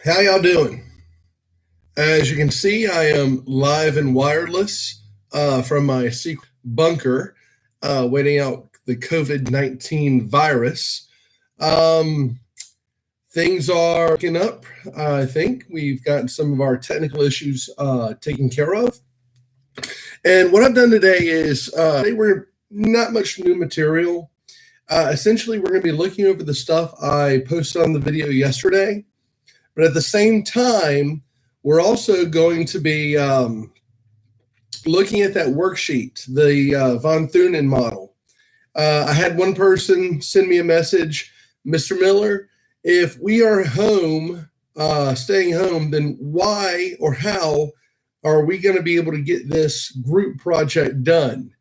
How y'all doing? As you can see, I am live and wireless from my secret bunker, waiting out the COVID-19 virus. Um, Things are looking up. I think we've gotten some of our technical issues taken care of. And what I've done today is today we're not much new material. Essentially, we're going to be looking over the stuff I posted on the video yesterday. But at the same time, we're also going to be looking at that worksheet, the von Thunen model. I had one person send me a message, Mr. Miller, if we are home, staying home, then why or how are we going to be able to get this group project done?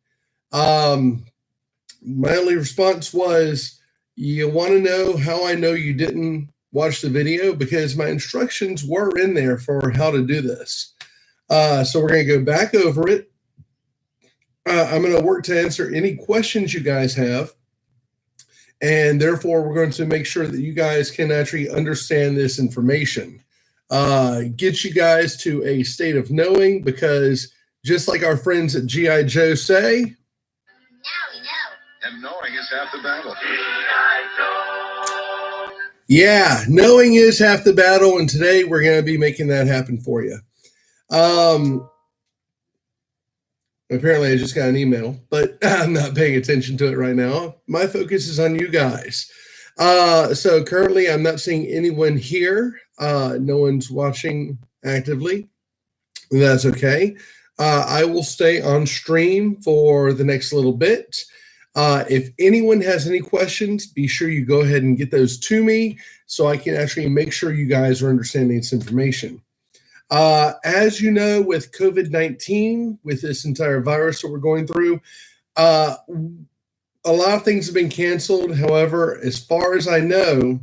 My only response was, you want to know how I know you didn't watch the video? Because my instructions were in there for how to do this. So we're going to go back over it. I'm going to work to answer any questions you guys have. And therefore, we're going to make sure that you guys can actually understand this information. Get you guys to a state of knowing, because just like our friends at G.I. Joe say, now we know. And knowing is half the battle. Yeah, knowing is half the battle, and today we're going to be making that happen for you. Apparently, I just got an email, but I'm not paying attention to it right now. My focus is on you guys. So currently, I'm not seeing anyone here. No one's watching actively. That's okay. I will stay on stream for the next little bit. If anyone has any questions, be sure you go ahead and get those to me so I can actually make sure you guys are understanding this information. As you know, with COVID-19, with this entire virus that we're going through, a lot of things have been canceled. However, as far as I know,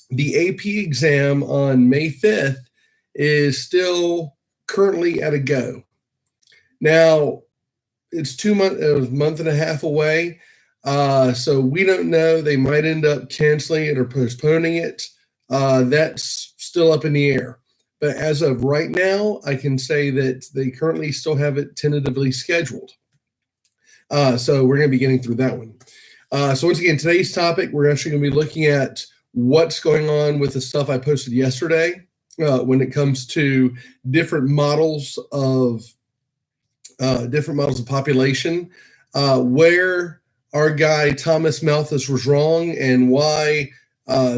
the AP exam on May 5th is still currently at a go. Now, it's a month and a half away. So we don't know. They might end up canceling it or postponing it. That's still up in the air. But as of right now, I can say that they currently still have it tentatively scheduled. So we're going to be getting through that one. So once again, today's topic, we're actually going to be looking at what's going on with the stuff I posted yesterday when it comes to different models of population, where our guy Thomas Malthus was wrong, and why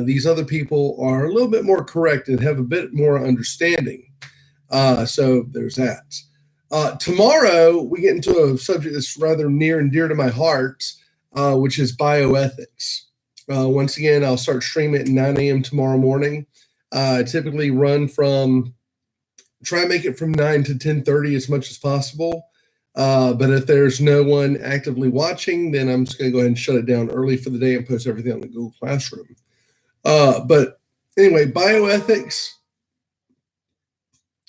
these other people are a little bit more correct and have a bit more understanding. So there's that. Tomorrow, we get into a subject that's rather near and dear to my heart, which is bioethics. Once again, I'll start streaming at 9 a.m. tomorrow morning. I typically try and make it from 9 to 10:30 as much as possible. But if there's no one actively watching, then I'm just going to go ahead and shut it down early for the day and post everything on the Google Classroom. But anyway, bioethics,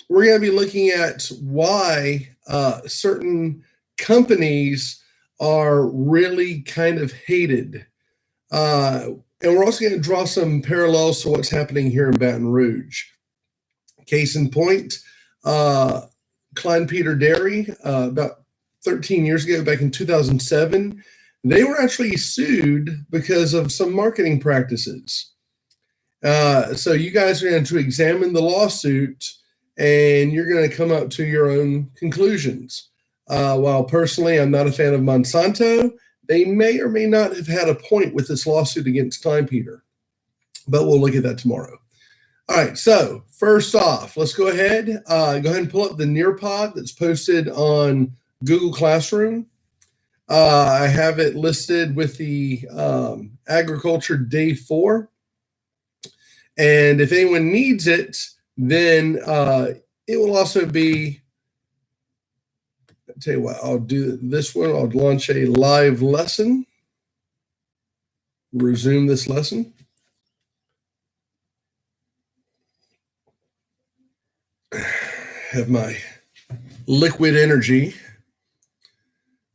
we're going to be looking at why certain companies are really kind of hated. And we're also going to draw some parallels to what's happening here in Baton Rouge. Case in point, Klein-Peter Dairy, about 13 years ago, back in 2007, they were actually sued because of some marketing practices. So you guys are going to examine the lawsuit, and you're going to come up to your own conclusions. While personally I'm not a fan of Monsanto, they may or may not have had a point with this lawsuit against Klein-Peter. But we'll look at that tomorrow. All right, so first off, let's go ahead and pull up the Nearpod that's posted on Google Classroom. I have it listed with the Agriculture Day 4. And if anyone needs it, then it will also be, I'll tell you what, I'll do this one. I'll launch a live lesson, resume this lesson. Have my liquid energy.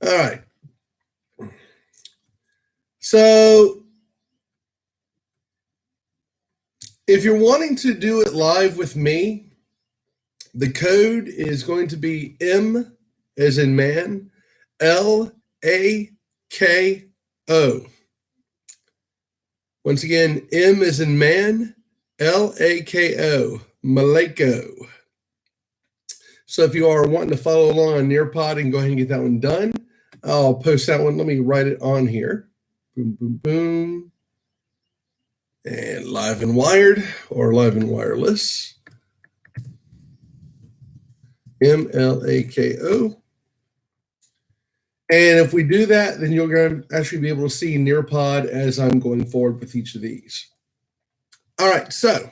All right. So If you're wanting to do it live with me, the code is going to be M as in man, L-A-K-O. Once again, M as in man, L-A-K-O, Maleko. So if you are wanting to follow along on Nearpod and go ahead and get that one done, I'll post that one. Let me write it on here. Boom, boom, boom. And live and wired or live and wireless. Malako. And if we do that, then you're going to actually be able to see Nearpod as I'm going forward with each of these. All right, so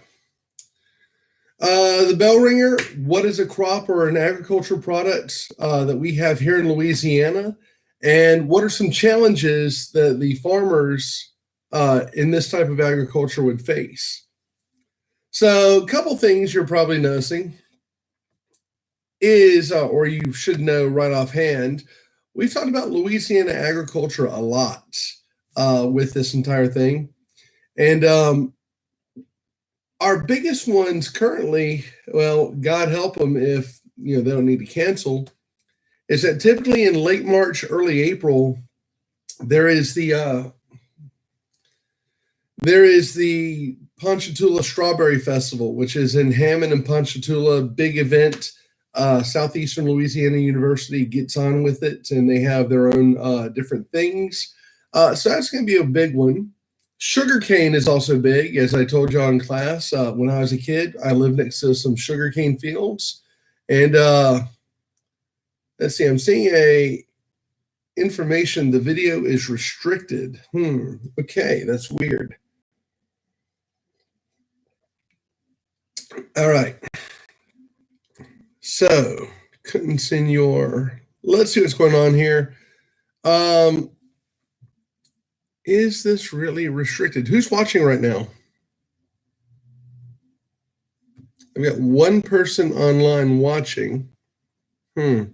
the bell ringer, what is a crop or an agricultural product that we have here in Louisiana? And what are some challenges that the farmers in this type of agriculture would face? So a couple things you're probably noticing is, or you should know right offhand, we've talked about Louisiana agriculture a lot with this entire thing. And our biggest ones currently, well, God help them if they don't need to cancel, is that typically in late March, early April, there is the Ponchatoula Strawberry Festival, which is in Hammond and Ponchatoula, big event. Southeastern Louisiana University gets on with it, and they have their own different things. So that's going to be a big one. Sugarcane is also big, as I told y'all in class. When I was a kid, I lived next to some sugarcane fields. And let's see, I'm seeing information. The video is restricted. Okay, that's weird. All right. So, couldn't send your. Let's see what's going on here. Is this really restricted? Who's watching right now? I've got one person online watching. All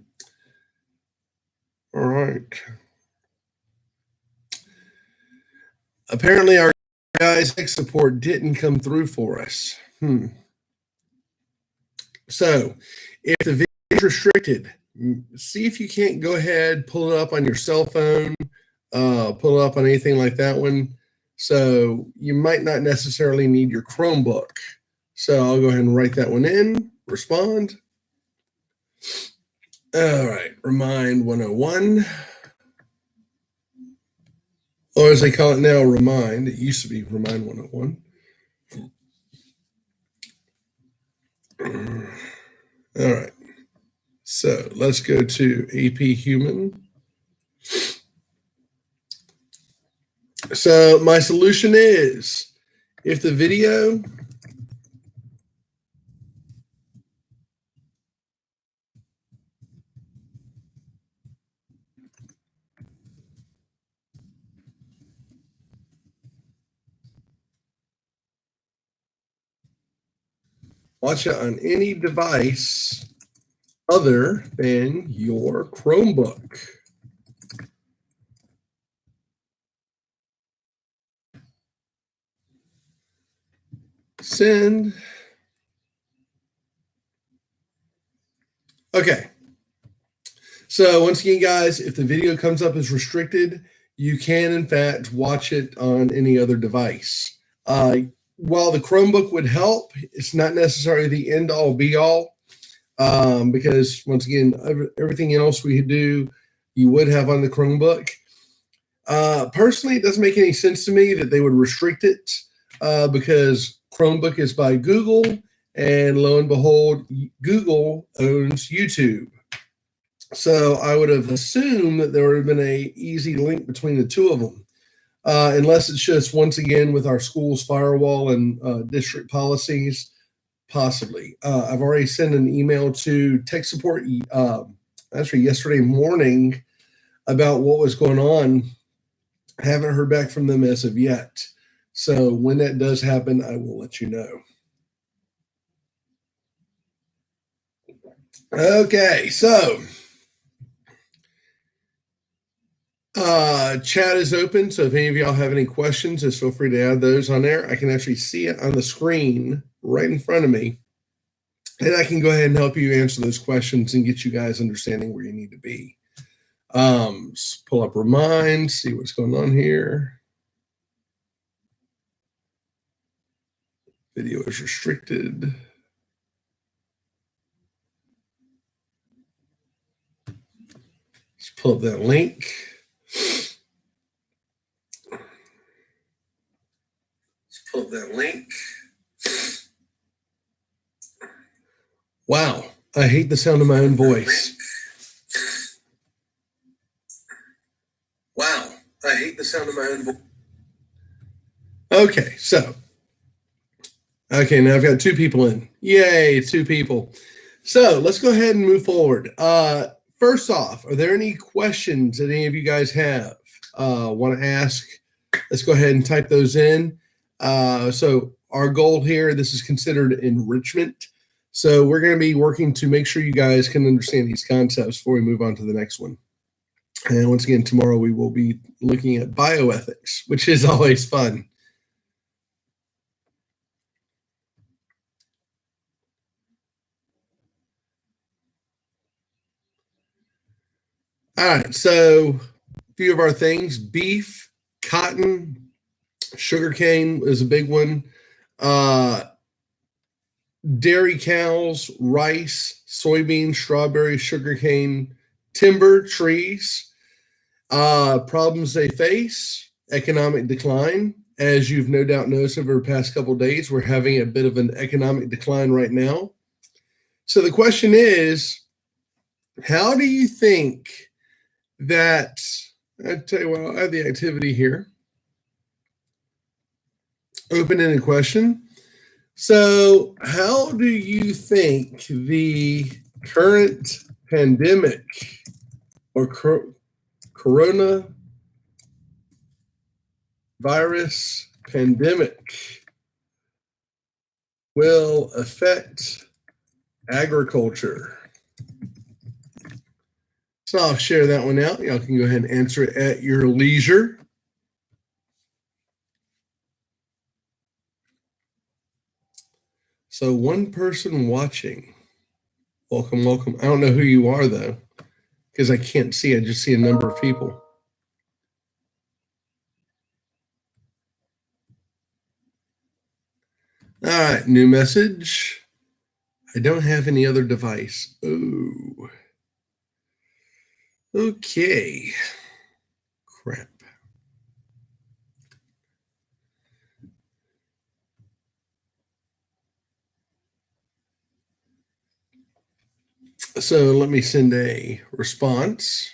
right. Apparently, our guys' tech support didn't come through for us. So, if the video is restricted, see if you can't go ahead, pull it up on your cell phone, pull it up on anything like that one. So you might not necessarily need your Chromebook. So I'll go ahead and write that one in, respond. All right, Remind 101. Or as they call it now, Remind. It used to be Remind 101. All right. So let's go to AP Human. So my solution is, if the video watch it on any device other than your Chromebook. Send. Okay. So once again, guys, if the video comes up as restricted, you can, in fact, watch it on any other device. While the Chromebook would help, it's not necessarily the end-all, be-all, because, once again, everything else we do, you would have on the Chromebook. Personally, it doesn't make any sense to me that they would restrict it because Chromebook is by Google, and lo and behold, Google owns YouTube. So I would have assumed that there would have been an easy link between the two of them, unless it's just, once again, with our school's firewall and district policies, possibly. I've already sent an email to tech support actually yesterday morning about what was going on. I haven't heard back from them as of yet. So when that does happen, I will let you know. Okay, so Chat is open, so if any of y'all have any questions, just feel free to add those on there. I can actually see it on the screen right in front of me, and I can go ahead and help you answer those questions and get you guys understanding where you need to be. Pull up Remind, see what's going on here. Video is restricted. Let's pull up that link. Wow, I hate the sound of my own voice. Wow, I hate the sound of my own voice. Okay, now I've got 2 people in. Yay, 2 people. So let's go ahead and move forward. First off, are there any questions that any of you guys have want to ask? Let's go ahead and type those in. So our goal here, this is considered enrichment. So we're going to be working to make sure you guys can understand these concepts before we move on to the next one. And once again, tomorrow we will be looking at bioethics, which is always fun. All right, so a few of our things: beef, cotton, sugarcane is a big one. Dairy cows, rice, soybeans, strawberries, sugarcane, timber, trees. Problems they face: economic decline. As you've no doubt noticed over the past couple of days, we're having a bit of an economic decline right now. So the question is, how do you think that, I tell you what, I have the activity here. Open-ended question. So how do you think the current pandemic or coronavirus pandemic will affect agriculture? So I'll share that one out. Y'all can go ahead and answer it at your leisure. So one person watching. Welcome, welcome. I don't know who you are though, because I can't see. I just see a number of people. All right, new message. I don't have any other device. Oh. Okay. Crap. So let me send a response.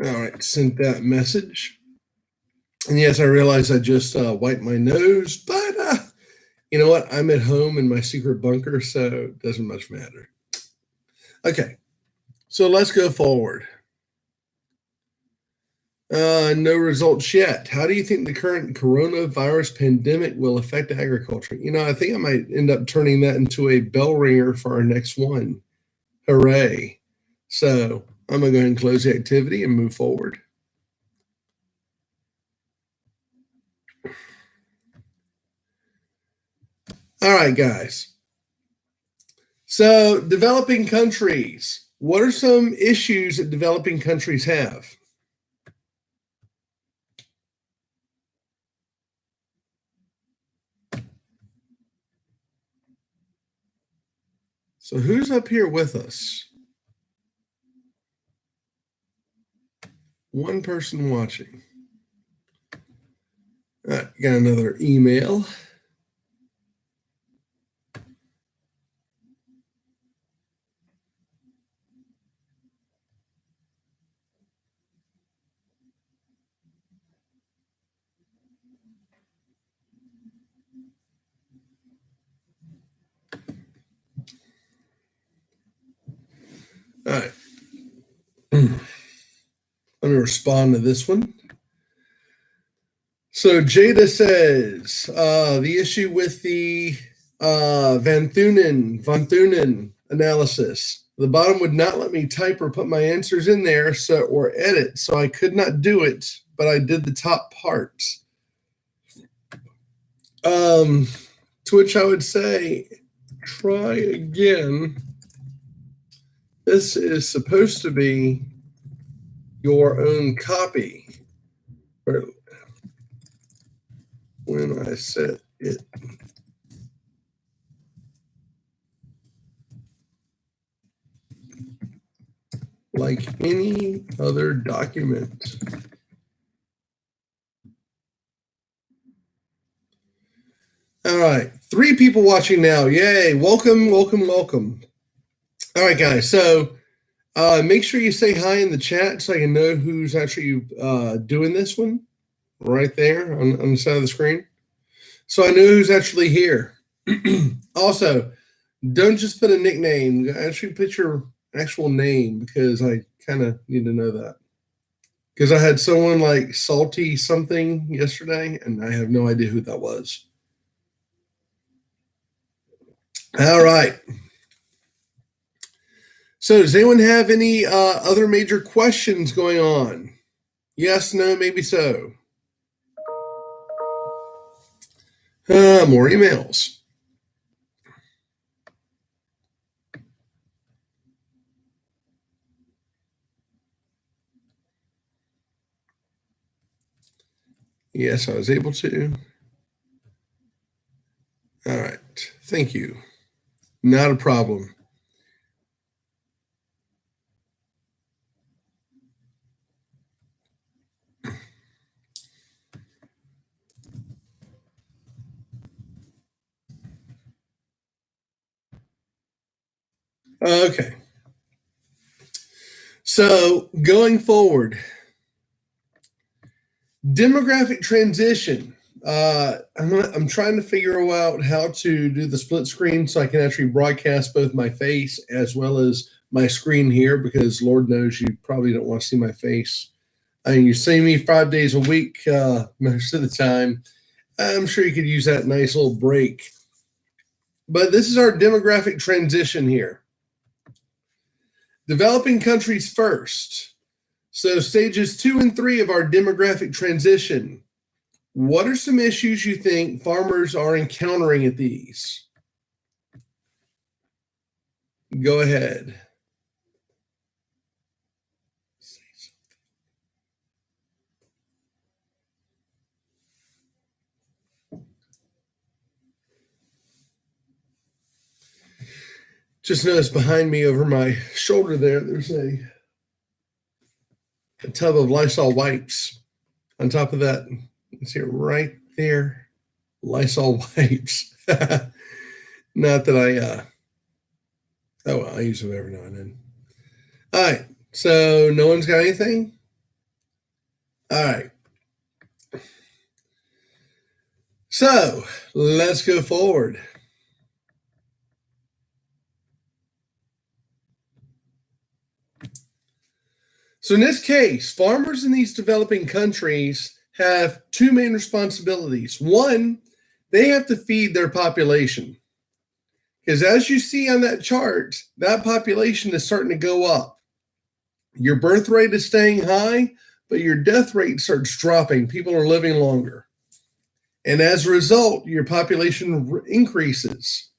All right, sent that message. And yes, I realize I just wiped my nose, but you know what? I'm at home in my secret bunker, so it doesn't much matter. Okay, so let's go forward. No results yet. How do you think the current coronavirus pandemic will affect agriculture? I think I might end up turning that into a bell ringer for our next one. Hooray. So I'm going to go ahead and close the activity and move forward. All right, guys. So developing countries. What are some issues that developing countries have? So who's up here with us? One person watching. All right, got another email. All right. Let me respond to this one. So Jada says the issue with the Van Thunen analysis. The bottom would not let me type or put my answers in there or edit, so I could not do it, but I did the top parts. To which I would say, try again. This is supposed to be your own copy. When I set it. Like any other document. All right, 3 people watching now. Yay, welcome. All right, guys, so make sure you say hi in the chat so I can know who's actually doing this one right there on the side of the screen. So I know who's actually here. Also, don't just put a nickname. Actually put your actual name because I kind of need to know that. Because I had someone like Salty something yesterday, and I have no idea who that was. All right. So does anyone have any other major questions going on? Yes, no, maybe so. More emails. Yes, I was able to. All right. Thank you. Not a problem. Okay. So going forward, demographic transition. I'm trying to figure out how to do the split screen so I can actually broadcast both my face as well as my screen here, because Lord knows you probably don't want to see my face. I mean, you see me 5 days a week most of the time. I'm sure you could use that nice little break. But this is our demographic transition here. Developing countries first. So stages 2 and 3 of our demographic transition. What are some issues you think farmers are encountering at these? Go ahead. Just noticed behind me over my shoulder there's a tub of Lysol wipes. On top of that, you can see it right there, Lysol wipes. Not that I use them every now and then. All right, so no one's got anything? All right. So let's go forward. So in this case, farmers in these developing countries have two main responsibilities. One, they have to feed their population. Because as you see on that chart, that population is starting to go up. Your birth rate is staying high, but your death rate starts dropping. People are living longer. And as a result, your population increases.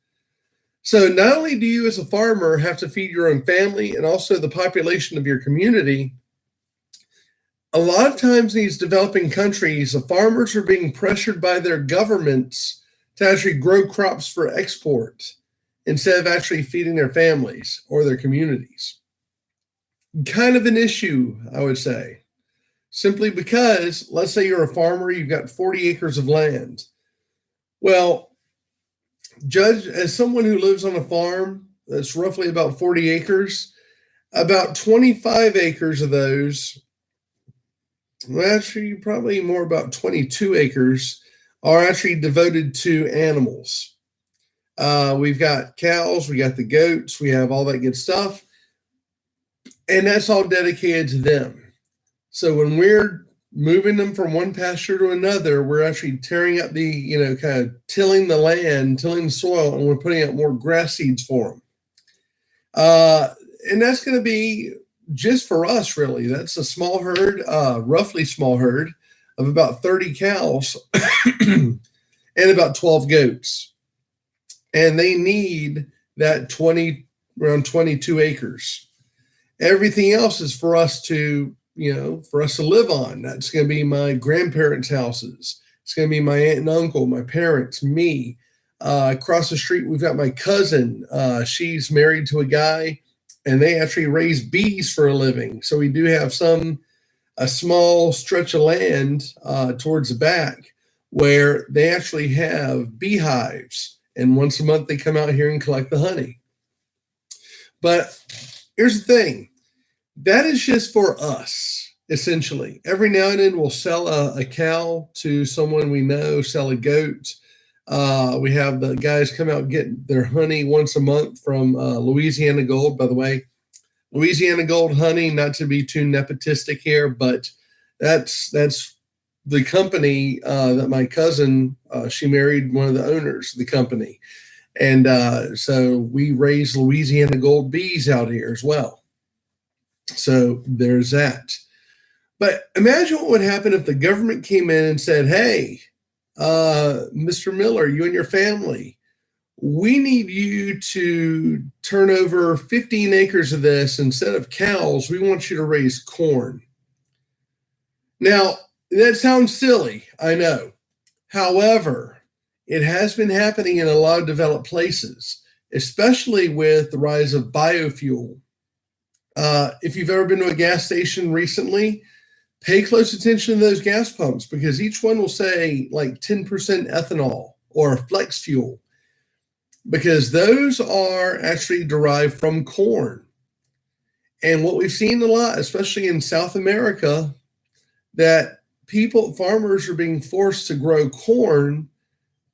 So not only do you as a farmer have to feed your own family and also the population of your community, a lot of times in these developing countries, the farmers are being pressured by their governments to actually grow crops for export instead of actually feeding their families or their communities. Kind of an issue, I would say, simply because, let's say you're a farmer, you've got 40 acres of land. Well, judge, as someone who lives on a farm that's roughly about 40 acres, about 25 acres of those, well, actually, probably more about 22 acres, are actually devoted to animals. We've got cows, we got the goats, we have all that good stuff, and that's all dedicated to them. So when we're moving them from one pasture to another, we're actually tearing up the, kind of tilling the land, tilling the soil, and we're putting out more grass seeds for them. And that's going to be just for us, really. That's a small herd, roughly small herd of about 30 cows and about 12 goats. And they need that around 22 acres. Everything else is for us to live on. That's going to be my grandparents' houses. It's going to be my aunt and uncle, my parents, me. Across the street, we've got my cousin. She's married to a guy, and they actually raise bees for a living. So we do have a small stretch of land towards the back where they actually have beehives. And once a month, they come out here and collect the honey. But here's the thing. That is just for us, essentially. Every now and then we'll sell a cow to someone we know, sell a goat. We have the guys come out and get their honey once a month from Louisiana Gold. By the way, Louisiana Gold honey, not to be too nepotistic here, but that's the company that my cousin, she married one of the owners of the company. And so we raise Louisiana Gold bees out here as well. So there's that. But imagine what would happen if the government came in and said, hey, Mr. Miller, you and your family, we need you to turn over 15 acres of this. Instead of cows, we want you to raise corn. Now, that sounds silly, I know. However, it has been happening in a lot of developed places, especially with the rise of biofuel. If you've ever been to a gas station recently, pay close attention to those gas pumps because each one will say like 10% ethanol or flex fuel because those are actually derived from corn. And what we've seen a lot, especially in South America, that farmers are being forced to grow corn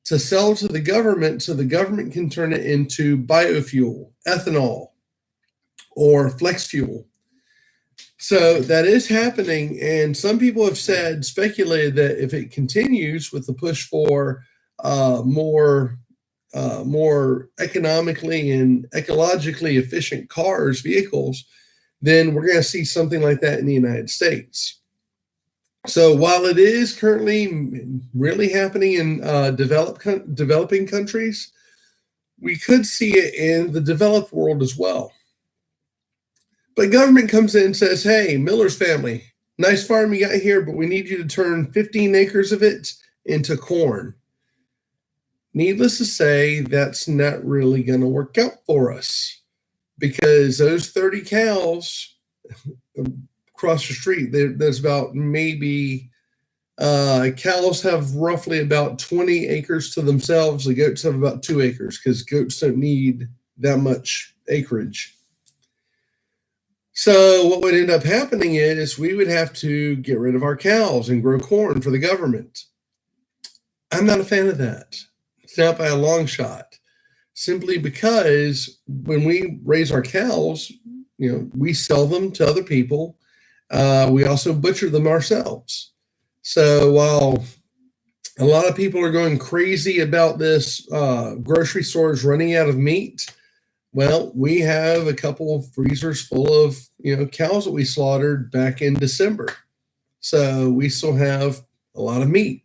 to sell to the government so the government can turn it into biofuel, ethanol, or flex fuel. So that is happening, and some people have speculated that if it continues with the push for more economically and ecologically efficient vehicles, then we're going to see something like that in the United States. So while it is currently really happening in developing countries, we could see it in the developed world as well. But government comes in and says, hey, Miller's family, nice farm you got here, but we need you to turn 15 acres of it into corn. Needless to say, that's not really going to work out for us because those 30 cows across the street, there's about maybe cows have roughly about 20 acres to themselves. The goats have about 2 acres because goats don't need that much acreage. So what would end up happening is we would have to get rid of our cows and grow corn for the government. I'm not a fan of that. It's not by a long shot. Simply because when we raise our cows, we sell them to other people. We also butcher them ourselves. So while a lot of people are going crazy about this grocery stores running out of meat, well, we have a couple of freezers full of cows that we slaughtered back in December. So we still have a lot of meat.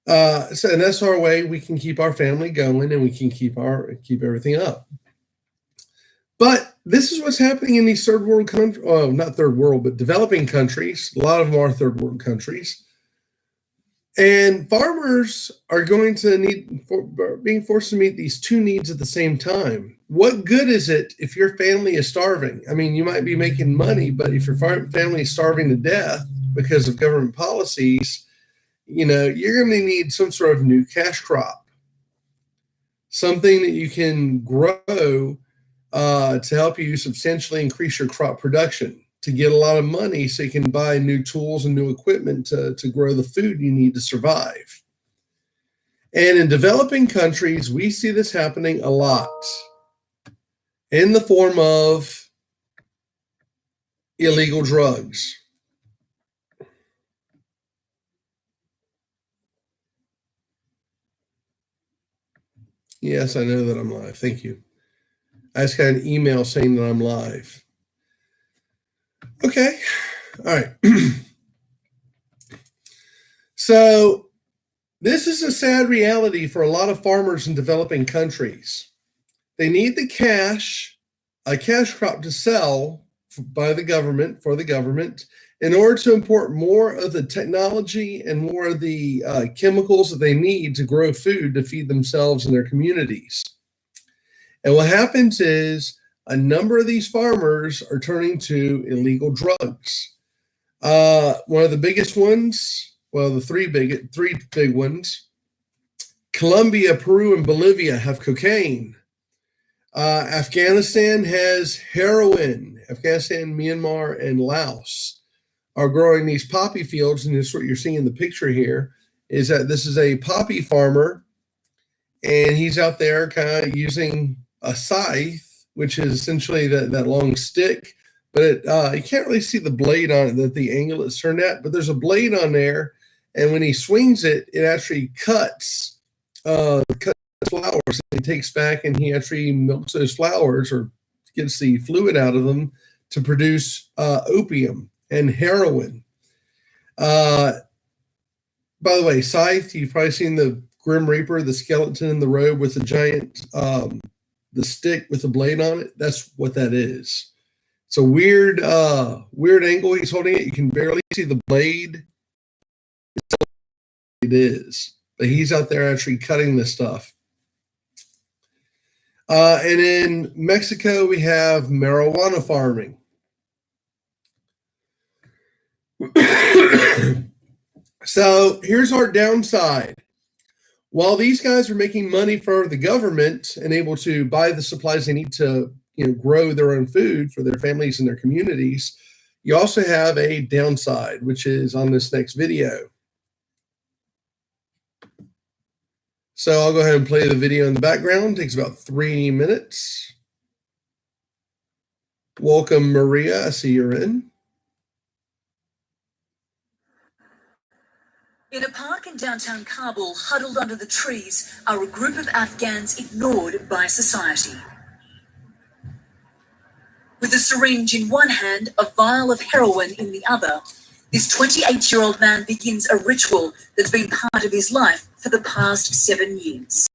And that's our way we can keep our family going, and we can keep everything up. But this is what's happening in these third world countries. Well, not third world, but developing countries. A lot of them are third world countries. And farmers are going to being forced to meet these two needs at the same time. What good is it if your family is starving? I mean, you might be making money, but if your family is starving to death because of government policies, you're going to need some sort of new cash crop, something that you can grow to help you substantially increase your crop production, to get a lot of money so you can buy new tools and new equipment to grow the food you need to survive. And in developing countries, we see this happening a lot in the form of illegal drugs. Yes, I know that I'm live. Thank you. I just got an email saying that I'm live. Okay. All right. So this is a sad reality for a lot of farmers in developing countries. They need the cash, a cash crop to sell for the government, in order to import more of the technology and more of the chemicals that they need to grow food to feed themselves and their communities. And what happens is a number of these farmers are turning to illegal drugs. One of the biggest ones, well, the three big ones, Colombia, Peru, and Bolivia have cocaine. Afghanistan has heroin. Afghanistan, Myanmar, and Laos are growing these poppy fields, and this is what you're seeing in the picture here, is that this is a poppy farmer, and he's out there kind of using a scythe, which is essentially that long stick, but you can't really see the blade on it, that the angle it's turned at, but there's a blade on there, and when he swings it, it actually cuts flowers. He takes back and he actually milks those flowers or gets the fluid out of them to produce opium and heroin. By the way, scythe, you've probably seen the Grim Reaper, the skeleton in the robe with the giant, the stick with the blade on it. That's what that is. It's a weird angle he's holding it. You can barely see the blade. It is, but he's out there actually cutting this stuff. And in Mexico, we have marijuana farming. So here's our downside. While these guys are making money for the government and able to buy the supplies they need to grow their own food for their families and their communities, you also have a downside, which is on this next video. So I'll go ahead and play the video in the background. It takes about 3 minutes. Welcome, Maria. I see you're in. In a park in downtown Kabul, huddled under the trees, are a group of Afghans ignored by society. With a syringe in one hand, a vial of heroin in the other, this 28-year-old man begins a ritual that's been part of his life for the past 7 years.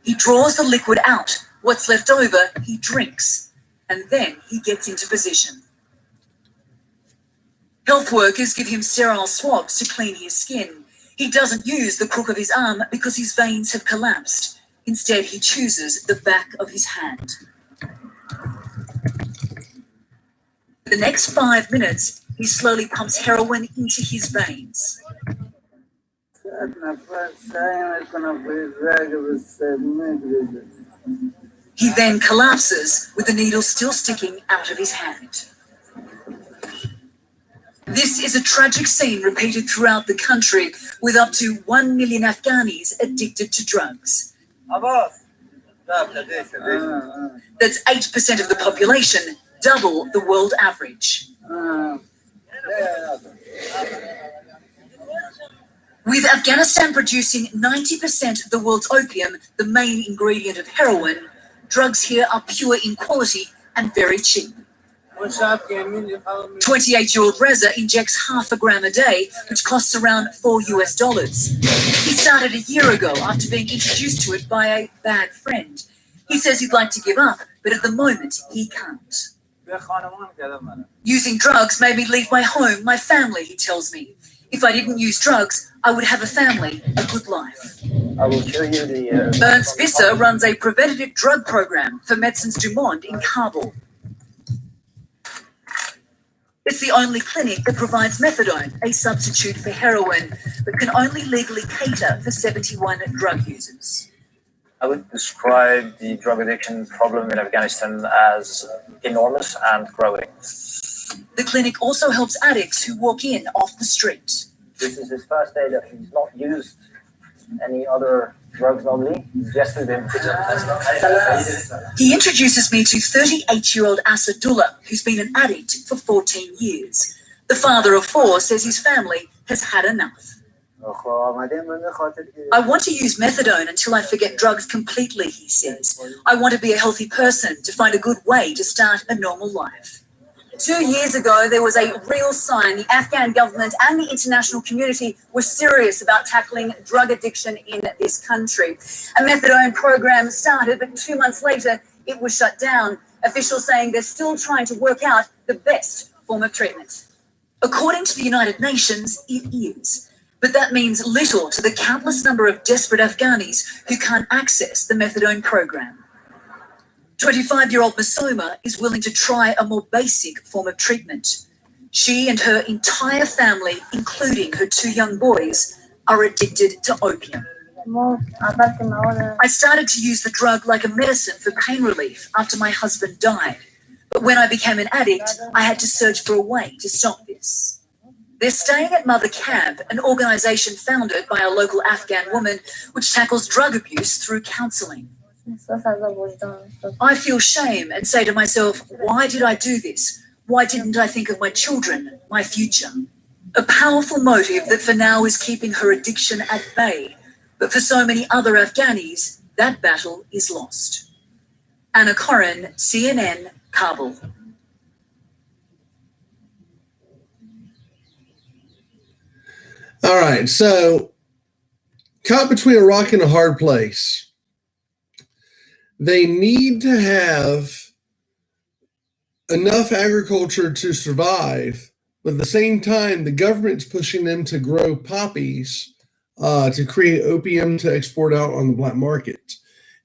He draws the liquid out. What's left over, he drinks, and then he gets into position. Health workers give him sterile swabs to clean his skin. He doesn't use the crook of his arm because his veins have collapsed. Instead, he chooses the back of his hand. For the next 5 minutes, he slowly pumps heroin into his veins. He then collapses with the needle still sticking out of his hand. This is a tragic scene repeated throughout the country, with up to 1 million Afghanis addicted to drugs. That's 8% of the population, double the world average. With Afghanistan producing 90% of the world's opium, the main ingredient of heroin, drugs here are pure in quality and very cheap. 28-year-old Reza injects half a gram a day, which costs around $4. He started a year ago after being introduced to it by a bad friend. He says he'd like to give up, but at the moment he can't. Using drugs made me leave my home, my family, he tells me. If I didn't use drugs, I would have a family, a good life. I will show you the... Bernd Spisser runs a preventative drug program for Médecins du Monde in Kabul. It's the only clinic that provides methadone, a substitute for heroin, but can only legally cater for 71 drug users. I would describe the drug addiction problem in Afghanistan as enormous and growing. The clinic also helps addicts who walk in off the street. This is his first day that he's not used any other drugs normally. Yesterday, He introduces me to 38-year-old Asadullah, who's been an addict for 14 years. The father of four says his family has had enough. I want to use methadone until I forget drugs completely, he says. I want to be a healthy person, to find a good way to start a normal life. 2 years ago, there was a real sign the Afghan government and the international community were serious about tackling drug addiction in this country. A methadone program started, but 2 months later, it was shut down. Officials saying they're still trying to work out the best form of treatment. According to the United Nations, it is. But that means little to the countless number of desperate Afghanis who can't access the methadone program. 25-year-old Masoma is willing to try a more basic form of treatment. She and her entire family, including her 2 young boys, are addicted to opium. I started to use the drug like a medicine for pain relief after my husband died. But when I became an addict, I had to search for a way to stop this. They're staying at Mother Camp, an organization founded by a local Afghan woman which tackles drug abuse through counseling. I feel shame and say to myself, why did I do this? Why didn't I think of my children, my future? A powerful motive that for now is keeping her addiction at bay. But for so many other Afghanis, that battle is lost. Anna Corin, CNN, Kabul. All right, so caught between a rock and a hard place. They need to have enough agriculture to survive, but at the same time, the government's pushing them to grow poppies to create opium to export out on the black market.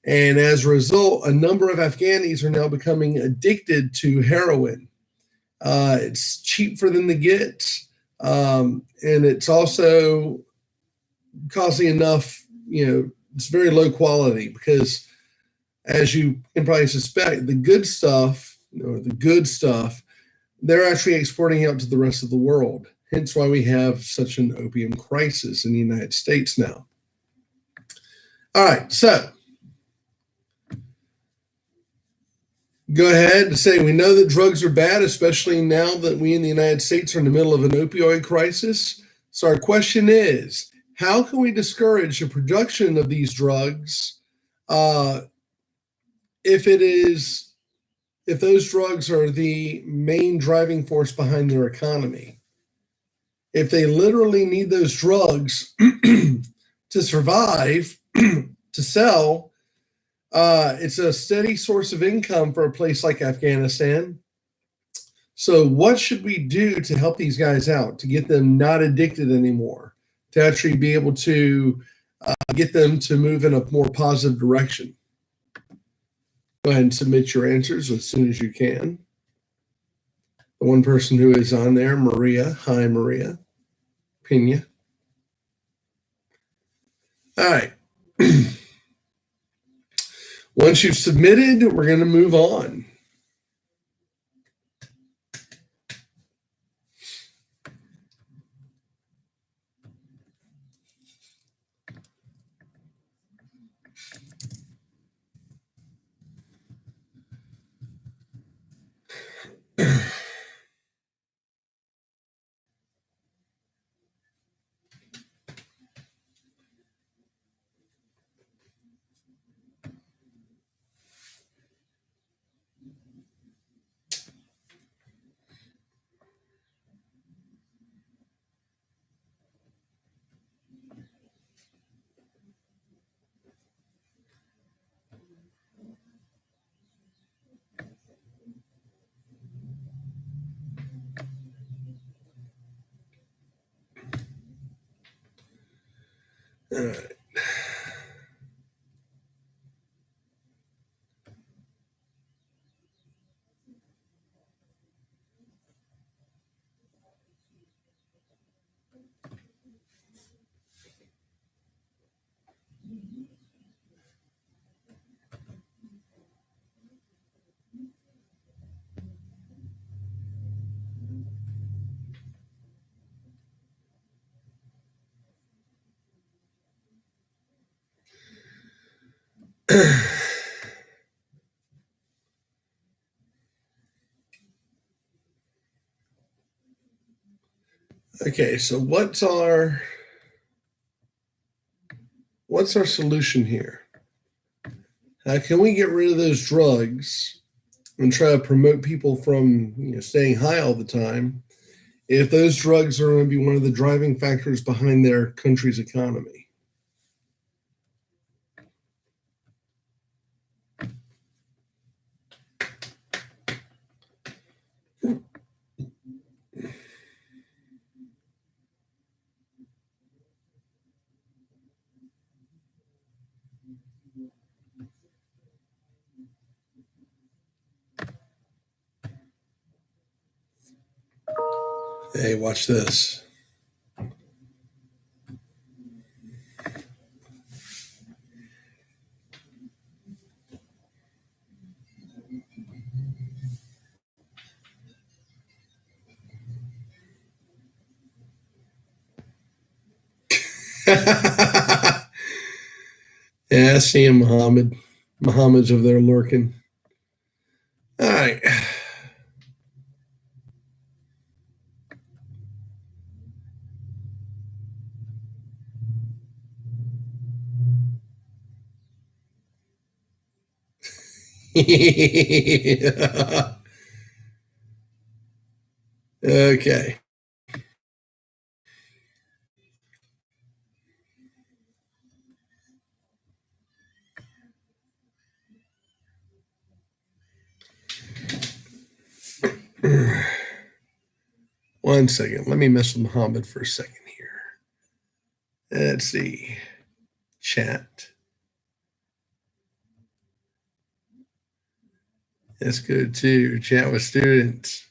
And as a result, a number of Afghanis are now becoming addicted to heroin. It's cheap for them to get, and it's also costing enough, it's very low quality because, as you can probably suspect, the good stuff, they're actually exporting out to the rest of the world. Hence why we have such an opium crisis in the United States now. All right, so go ahead and say we know that drugs are bad, especially now that we in the United States are in the middle of an opioid crisis. So our question is, how can we discourage the production of these drugs if those drugs are the main driving force behind their economy? If they literally need those drugs to survive, to sell, it's a steady source of income for a place like Afghanistan. So what should we do to help these guys out, to get them not addicted anymore, to actually be able to get them to move in a more positive direction? Go ahead and submit your answers as soon as you can. The one person who is on there, Maria. Hi, Maria. Pena. All right. Once you've submitted, we're going to move on. All right. Okay, so what's our solution here? How can we get rid of those drugs and try to promote people from staying high all the time if those drugs are going to be one of the driving factors behind their country's economy? Hey, watch this. Yeah, I see him, Muhammad. Muhammad's over there lurking. All right. Okay. One second. Let me mess with Muhammad for a second here. Let's see. Chat. That's good too. Chat with students.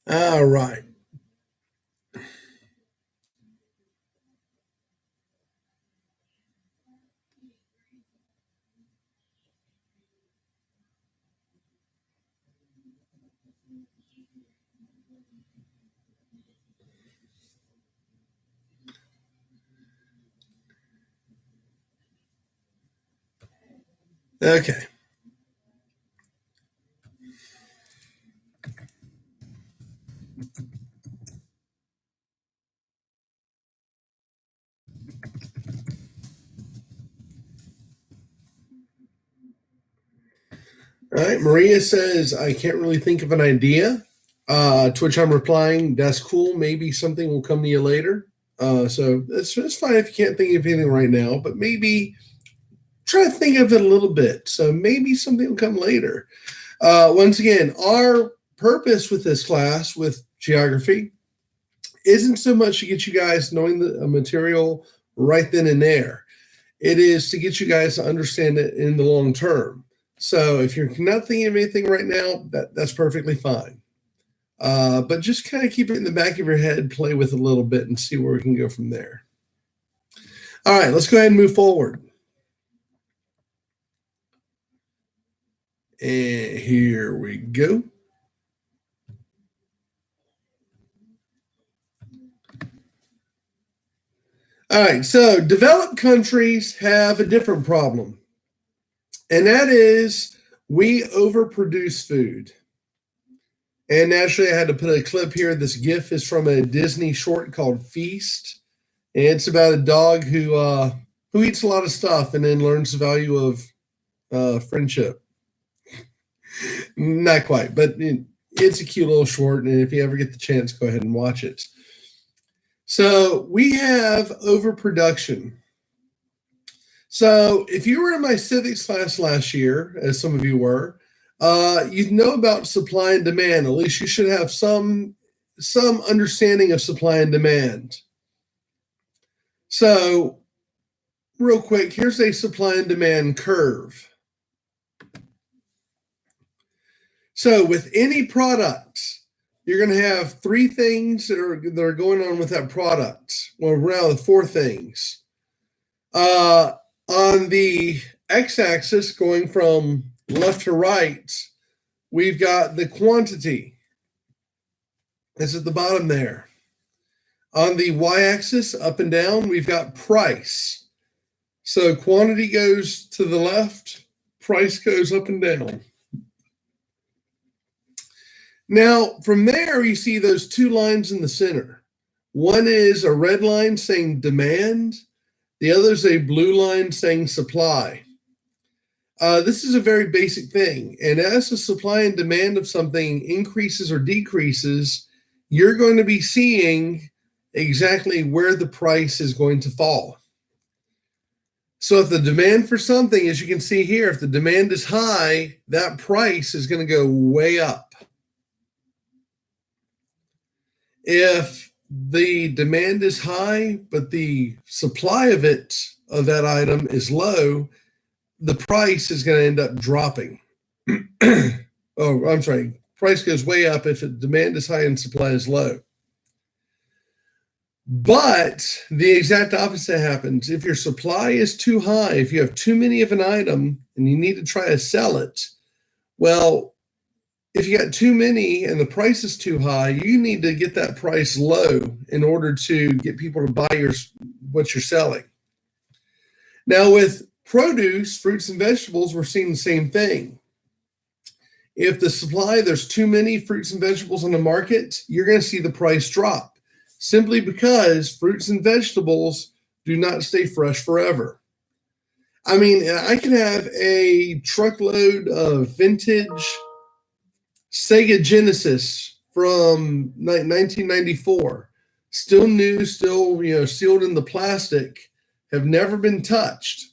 All right. Okay. All right. Maria says, I can't really think of an idea. To which I'm replying, that's cool. Maybe something will come to you later. So it's fine if you can't think of anything right now, but maybe try to think of it a little bit. So maybe something will come later. Once again, our purpose with this class, with geography isn't so much to get you guys knowing the material right then and there. It is to get you guys to understand it in the long term. So if you're not thinking of anything right now, that's perfectly fine. But just kind of keep it in the back of your head, play with it a little bit, and see where we can go from there. All right, let's go ahead and move forward. And here we go. All right, so developed countries have a different problem, and that is we overproduce food. And naturally, I had to put a clip here. This GIF is from a Disney short called Feast. And it's about a dog who eats a lot of stuff and then learns the value of friendship. Not quite, but it's a cute little short. And if you ever get the chance, go ahead and watch it. So we have overproduction. So if you were in my civics class last year, as some of you were, you know about supply and demand. At least you should have some understanding of supply and demand. So real quick, here's a supply and demand curve. So with any product, you're going to have three things that are going on with that product. Well, now 4 things. On the x-axis, going from left to right, we've got the quantity. It's at the bottom there. On the y-axis, up and down, we've got price. So quantity goes to the left, price goes up and down. Now, from there, you see those 2 lines in the center. One is a red line saying demand. The other is a blue line saying supply. This is a very basic thing. And as the supply and demand of something increases or decreases, you're going to be seeing exactly where the price is going to fall. So if the demand for something, as you can see here, if the demand is high, that price is going to go way up. If the demand is high, but the supply of that item is low, the price is going to end up dropping. Oh, I'm sorry. Price goes way up if the demand is high and supply is low. But the exact opposite happens. If your supply is too high, if you have too many of an item and you need to try to sell it, well, if you got too many and the price is too high, you need to get that price low in order to get people to buy what you're selling. Now with produce, fruits and vegetables, we're seeing the same thing. If the supply, there's too many fruits and vegetables on the market, you're going to see the price drop simply because fruits and vegetables do not stay fresh forever. I mean, I can have a truckload of vintage Sega Genesis from 1994, still new, still sealed in the plastic, have never been touched.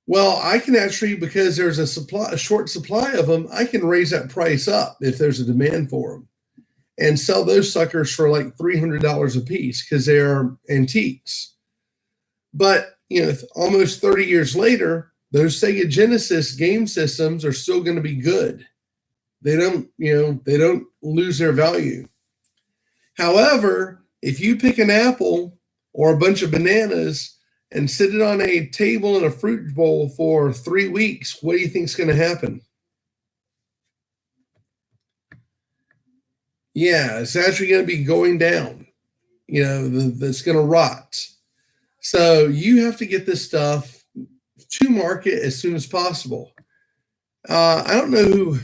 Well, I can actually, because there's a short supply of them, I can raise that price up if there's a demand for them, and sell those suckers for like $300 a piece because they are antiques. But almost 30 years later, those Sega Genesis game systems are still going to be good. They don't lose their value. However, if you pick an apple or a bunch of bananas and sit it on a table in a fruit bowl for 3 weeks, what do you think is going to happen? Yeah, it's actually going to be going down. That's going to rot. So you have to get this stuff to market as soon as possible. I don't know who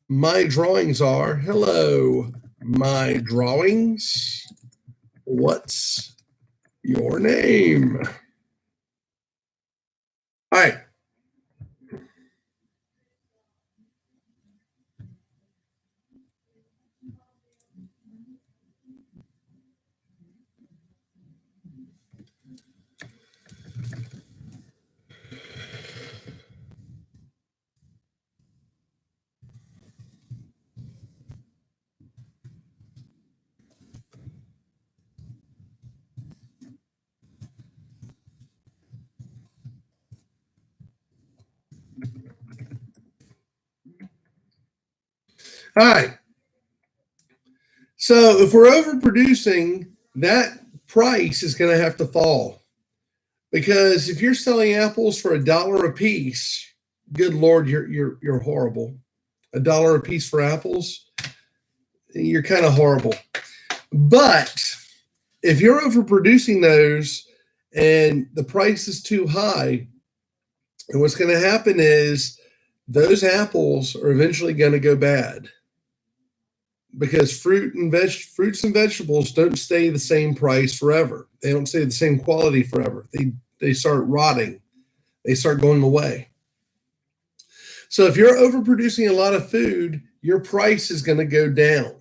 My Drawings are. Hello, My Drawings. What's your name? All right. All right. So if we're overproducing, that price is going to have to fall. Because if you're selling apples for $1 a piece, good Lord, you're horrible. $1 a piece for apples, you're kind of horrible. But if you're overproducing those and the price is too high, and what's going to happen is those apples are eventually going to go bad, because fruits and vegetables don't stay the same price forever. They don't stay the same quality forever. They start rotting. They start going away. So if you're overproducing a lot of food, your price is going to go down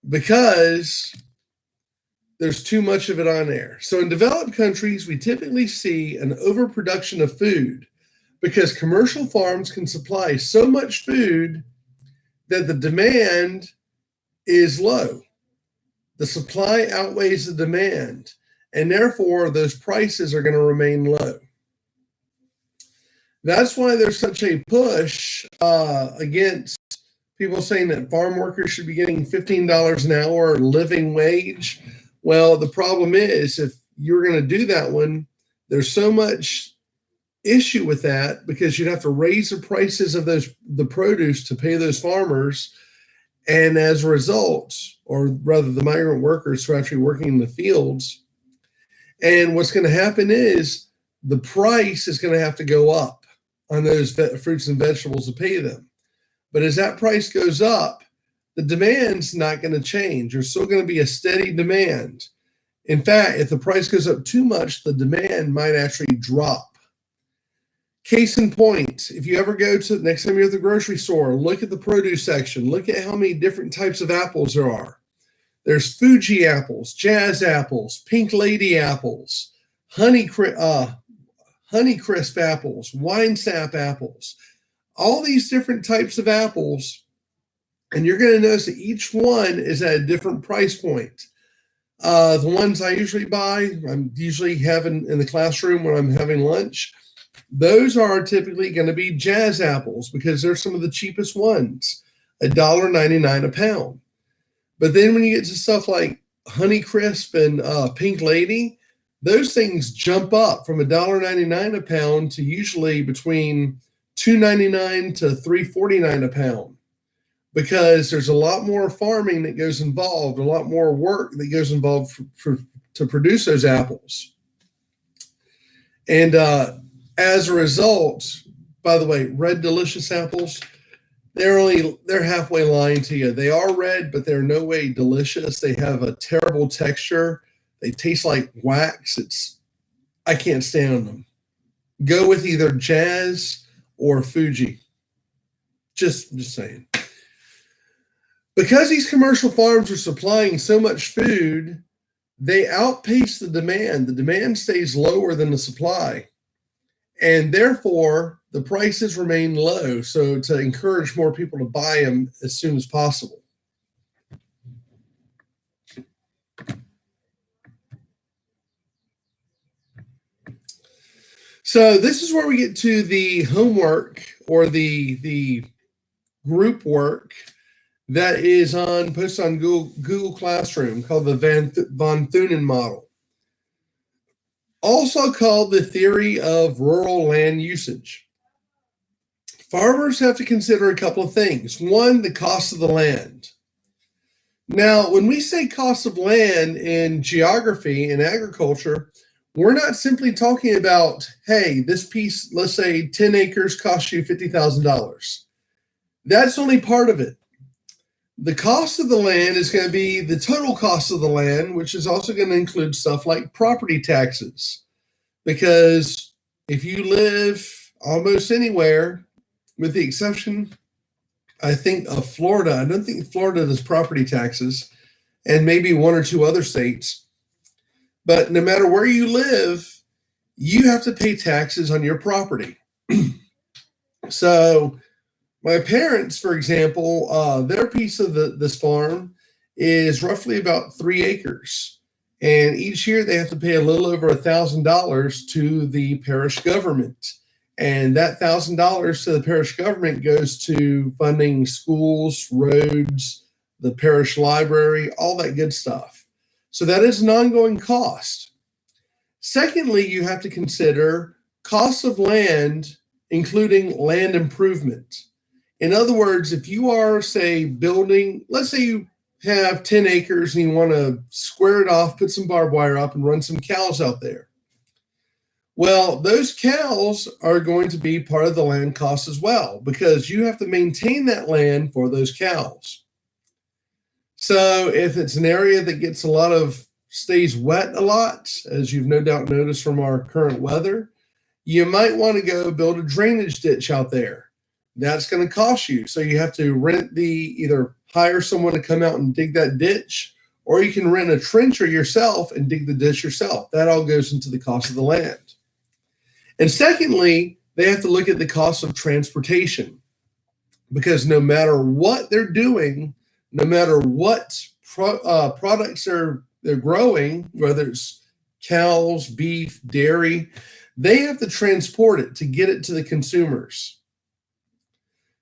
because there's too much of it on there. So in developed countries, we typically see an overproduction of food because commercial farms can supply so much food that the demand is low. The supply outweighs the demand, and therefore those prices are going to remain low. That's why there's such a push against people saying that farm workers should be getting $15 an hour living wage. Well, the problem is, if you're going to do that one, there's so much issue with that because you'd have to raise the prices of the produce to pay those farmers. And as a result, or rather the migrant workers who are actually working in the fields, and what's going to happen is the price is going to have to go up on those fruits and vegetables to pay them. But as that price goes up, the demand's not going to change. There's still going to be a steady demand. In fact, if the price goes up too much, the demand might actually drop. Case in point, if you ever go to, next time you're at the grocery store, look at the produce section. Look at how many different types of apples there are. There's Fuji apples, Jazz apples, Pink Lady apples, Honeycrisp apples, Wine Sap apples, all these different types of apples. And you're going to notice that each one is at a different price point. The ones I usually buy, I'm usually having in the classroom when I'm having lunch, those are typically going to be Jazz apples because they're some of the cheapest ones, $1.99 a pound. But then when you get to stuff like Honeycrisp and Pink Lady, those things jump up from $1.99 a pound to usually between $2.99 to $3.49 a pound, because there's a lot more farming that goes involved, a lot more work that goes involved to produce those apples. And as a result, by the way, Red Delicious apples, they're halfway lying to you. They are red, but they're no way delicious. They have a terrible texture. They taste like wax. I can't stand them. Go with either Jazz or Fuji. Just saying. Because these commercial farms are supplying so much food, they outpace the demand. The demand stays lower than the supply. And therefore, the prices remain low, so to encourage more people to buy them as soon as possible. So this is where we get to the homework or the group work that is posted on Google Classroom, called the von Thunen model. Also called the theory of rural land usage. Farmers have to consider a couple of things. One, the cost of the land. Now, when we say cost of land in geography and agriculture, we're not simply talking about, hey, this piece, let's say 10 acres costs you $50,000. That's only part of it. The cost of the land is going to be the total cost of the land, which is also going to include stuff like property taxes. Because if you live almost anywhere, with the exception, I think, of Florida, I don't think Florida does property taxes, and maybe one or two other states. But no matter where you live, you have to pay taxes on your property. So my parents, for example, their piece of this farm is roughly about 3 acres. And each year they have to pay a little over $1,000 to the parish government. And that $1,000 to the parish government goes to funding schools, roads, the parish library, all that good stuff. So that is an ongoing cost. Secondly, you have to consider costs of land, including land improvement. In other words, if you are, say, building, let's say you have 10 acres and you want to square it off, put some barbed wire up, and run some cows out there. Well, those cows are going to be part of the land cost as well, because you have to maintain that land for those cows. So if it's an area that stays wet a lot, as you've no doubt noticed from our current weather, you might want to go build a drainage ditch out there. That's going to cost you. So you have to either hire someone to come out and dig that ditch, or you can rent a trencher yourself and dig the ditch yourself. That all goes into the cost of the land. And secondly, they have to look at the cost of transportation, because no matter what they're doing, no matter what products they're growing, whether it's cows, beef, dairy, they have to transport it to get it to the consumers.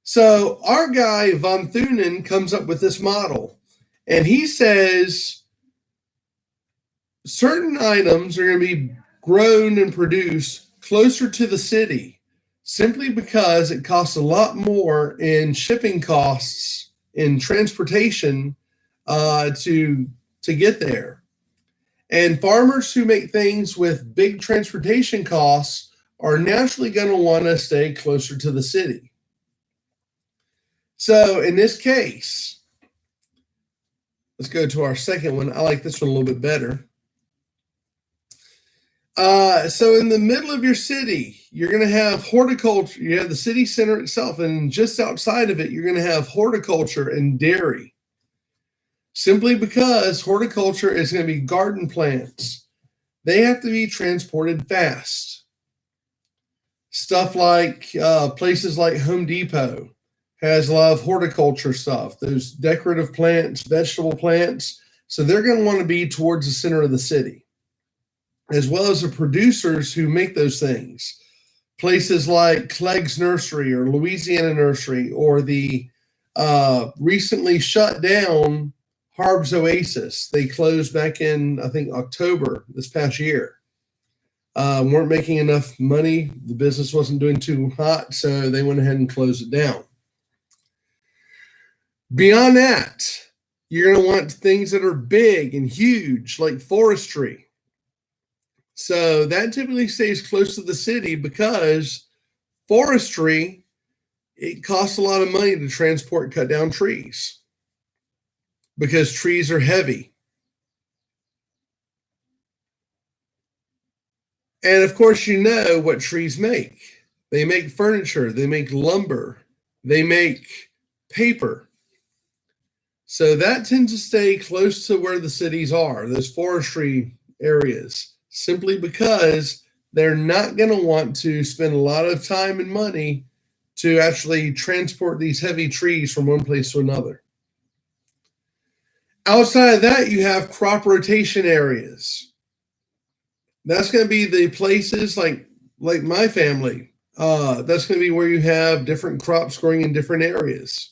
So our guy, Von Thunen, comes up with this model, and he says certain items are going to be grown and produced closer to the city simply because it costs a lot more in shipping costs, in transportation to get there. And farmers who make things with big transportation costs are naturally going to want to stay closer to the city. So in this case, let's go to our second one. I like this one a little bit better. So in the middle of your city, you're going to have horticulture. You have the city center itself, and just outside of it, you're going to have horticulture and dairy. Simply because horticulture is going to be garden plants. They have to be transported fast. Stuff like places like Home Depot has a lot of horticulture stuff, those decorative plants, vegetable plants. So they're going to want to be towards the center of the city, as well as the producers who make those things. Places like Clegg's Nursery or Louisiana Nursery, or the recently shut down Harb's Oasis. They closed back in, I think, October this past year. Weren't making enough money. The business wasn't doing too hot, so they went ahead and closed it down. Beyond that, you're going to want things that are big and huge, like forestry. So that typically stays close to the city because forestry, it costs a lot of money to transport and cut down trees because trees are heavy. And of course, you know what trees make. They make furniture, they make lumber, they make paper. So that tends to stay close to where the cities are, those forestry areas, simply because they're not going to want to spend a lot of time and money to actually transport these heavy trees from one place to another. Outside of that, you have crop rotation areas. That's going to be the places like my family. That's going to be where you have different crops growing in different areas.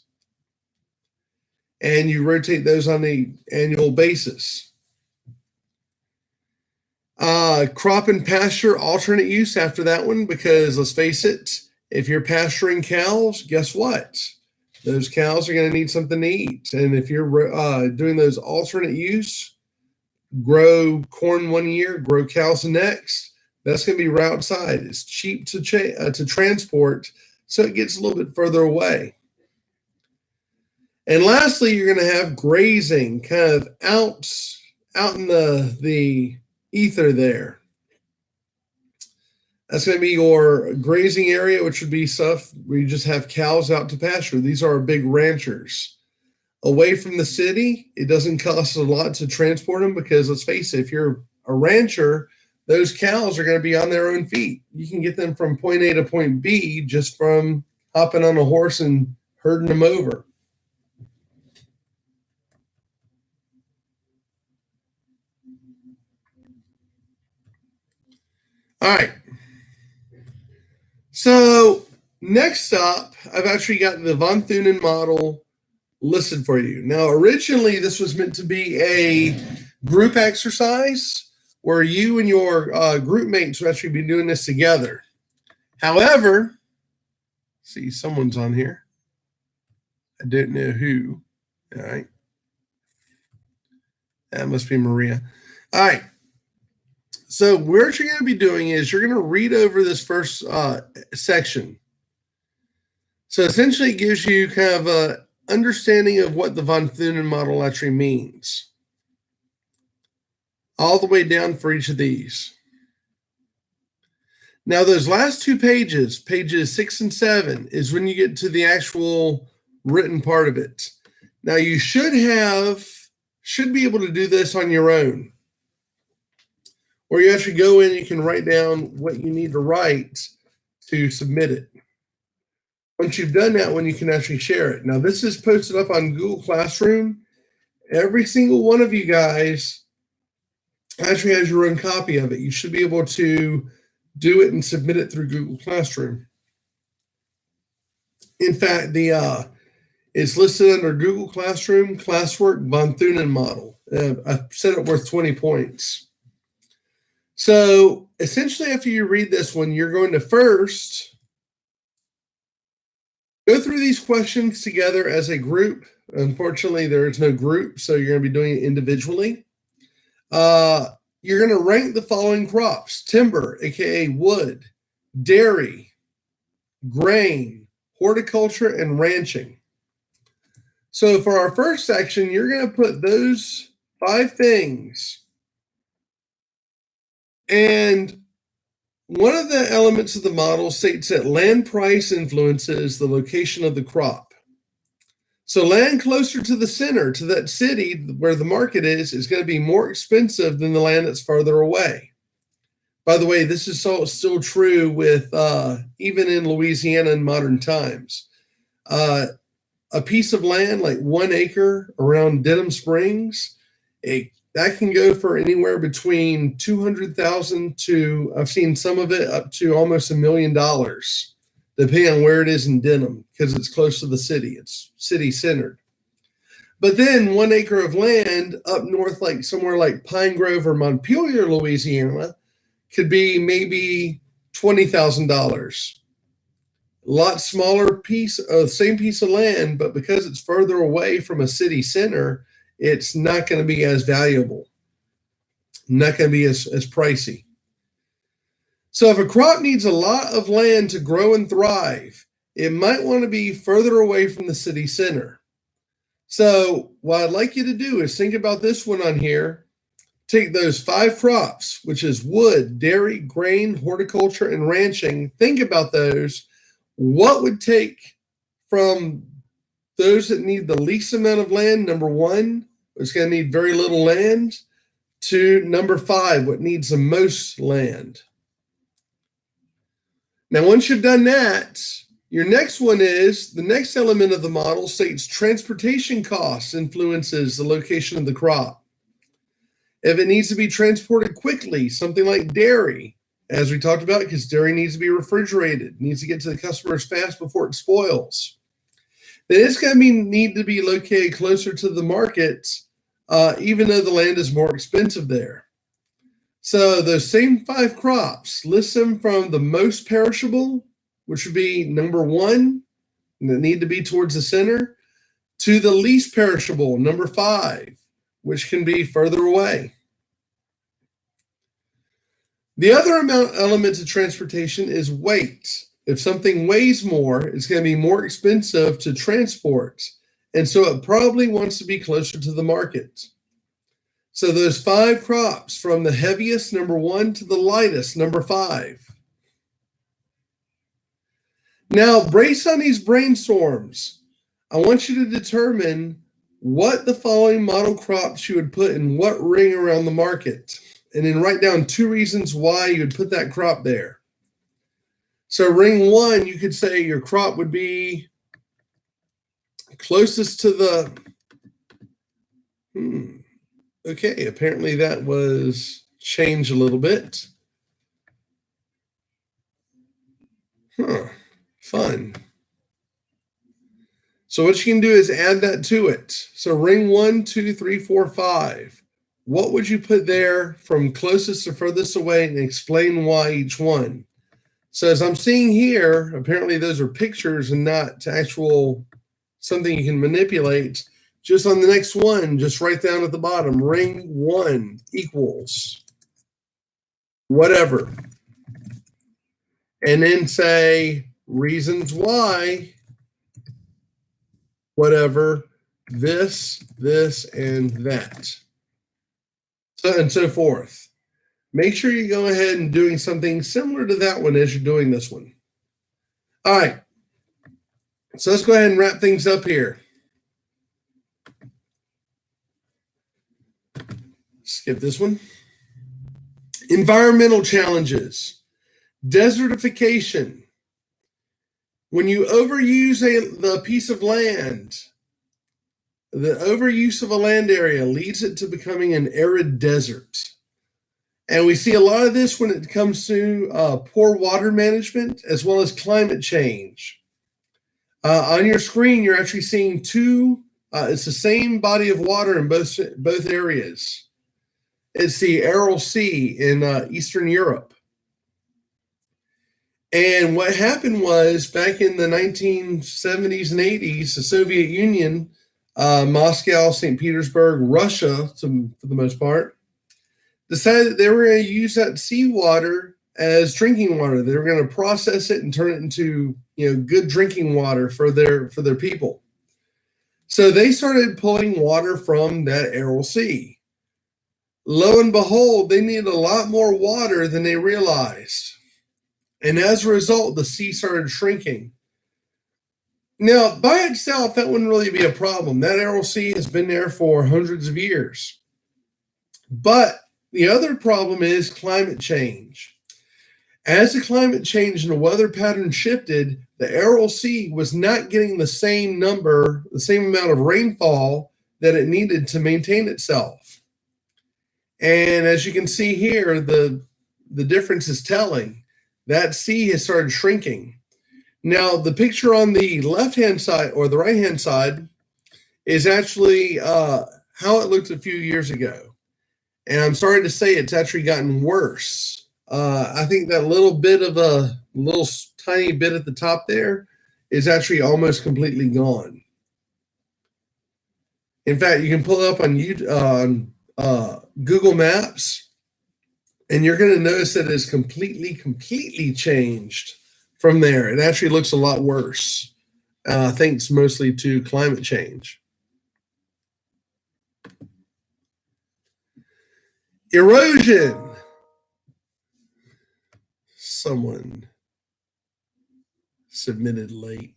And you rotate those on an annual basis. Crop and pasture alternate use after that one, because let's face it, if you're pasturing cows, guess what? Those cows are going to need something to eat. And if you're doing those alternate use, grow corn one year, grow cows the next, that's going to be route side. It's cheap to transport, so it gets a little bit further away. And lastly, you're going to have grazing kind of out in the ether there. That's going to be your grazing area, which would be stuff where you just have cows out to pasture. These are big ranchers. Away from the city, it doesn't cost a lot to transport them because, let's face it, if you're a rancher, those cows are going to be on their own feet. You can get them from point A to point B just from hopping on a horse and herding them over. All right. So next up, I've actually got the von Thunen model listed for you. Now, originally, this was meant to be a group exercise where you and your group mates would actually be doing this together. However, see, someone's on here. I don't know who. All right. That must be Maria. All right. So what you're going to be doing is you're going to read over this first section. So essentially it gives you kind of a understanding of what the von Thunen model actually means. All the way down for each of these. Now those last two pages, pages 6 and 7, is when you get to the actual written part of it. Now you should be able to do this on your own. Or you actually go in and you can write down what you need to write to submit it. Once you've done that one, you can actually share it. Now, this is posted up on Google Classroom. Every single one of you guys actually has your own copy of it. You should be able to do it and submit it through Google Classroom. In fact, it's listed under Google Classroom, Classwork, von Thunen model. I've set it worth 20 points. So essentially, after you read this one, you're going to first go through these questions together as a group. Unfortunately, there is no group, so you're going to be doing it individually. You're going to rank the following crops: timber, aka wood, dairy, grain, horticulture, and ranching. So for our first section, you're going to put those 5 things. And one of the elements of the model states that land price influences the location of the crop. So land closer to the center, to that city where the market is going to be more expensive than the land that's farther away. By the way, this is still true with even in Louisiana in modern times. A piece of land like 1 acre around Denham Springs, that can go for anywhere between $200,000 to, I've seen some of it up to almost $1 million, depending on where it is in Denham, because it's close to the city. It's city centered. But then 1 acre of land up north, like somewhere like Pine Grove or Montpelier, Louisiana, could be maybe $20,000. A lot smaller piece of same piece of land, but because it's further away from a city center, it's not going to be as valuable, not going to be as pricey. So if a crop needs a lot of land to grow and thrive, it might want to be further away from the city center. So what I'd like you to do is think about this one on here. Take those 5 crops, which is wood, dairy, grain, horticulture, and ranching. Think about those. What would take from those that need the least amount of land, number 1, it's going to need very little land, to number 5, what needs the most land. Now, once you've done that, your next one is, the next element of the model states transportation costs influences the location of the crop. If it needs to be transported quickly, something like dairy, as we talked about, because dairy needs to be refrigerated, needs to get to the customers fast before it spoils, then it's going to need to be located closer to the market, even though the land is more expensive there. So those same 5 crops, list them from the most perishable, which would be number 1, that need to be towards the center, to the least perishable, number 5, which can be further away. The other element of transportation is weight. If something weighs more, it's going to be more expensive to transport. And so it probably wants to be closer to the market. So those 5 crops, from the heaviest, number 1, to the lightest, number 5. Now, based on these brainstorms, I want you to determine what the following model crops you would put in what ring around the market. And then write down 2 reasons why you would put that crop there. So ring 1, you could say your crop would be closest to the, okay, apparently that was changed a little bit. Huh. Fun. So what you can do is add that to it. So ring 1, 2, 3, 4, 5. What would you put there from closest to furthest away, and explain why each one? So as I'm seeing here, apparently those are pictures and not actual something you can manipulate. Just on the next one, just write down at the bottom, ring 1 equals whatever. And then say reasons why, whatever, this, and that. So and so forth. Make sure you go ahead and doing something similar to that one as you're doing this one. All right. So let's go ahead and wrap things up here. Skip this one. Environmental challenges. Desertification. When you overuse the piece of land, the overuse of a land area leads it to becoming an arid desert. And we see a lot of this when it comes to poor water management as well as climate change. On your screen, you're actually seeing two, it's the same body of water in both areas. It's the Aral Sea in Eastern Europe. And what happened was back in the 1970s and 80s, the Soviet Union, Moscow, St. Petersburg, Russia, for the most part, decided that they were going to use that seawater as drinking water. They were going to process it and turn it into, good drinking water for their people. So they started pulling water from that Aral Sea. Lo and behold, they needed a lot more water than they realized. And as a result, the sea started shrinking. Now, by itself, that wouldn't really be a problem. That Aral Sea has been there for hundreds of years. But the other problem is climate change. As the climate change and the weather pattern shifted, the Aral Sea was not getting the same amount of rainfall that it needed to maintain itself. And as you can see here, the difference is telling. That sea has started shrinking. Now, the picture on the left-hand side or the right-hand side is actually how it looked a few years ago. And I'm sorry to say it's actually gotten worse. I think that little tiny bit at the top there is actually almost completely gone. In fact, you can pull it up on Google Maps, and you're going to notice that it's completely changed from there. It actually looks a lot worse, thanks mostly to climate change. Erosion. Someone submitted late.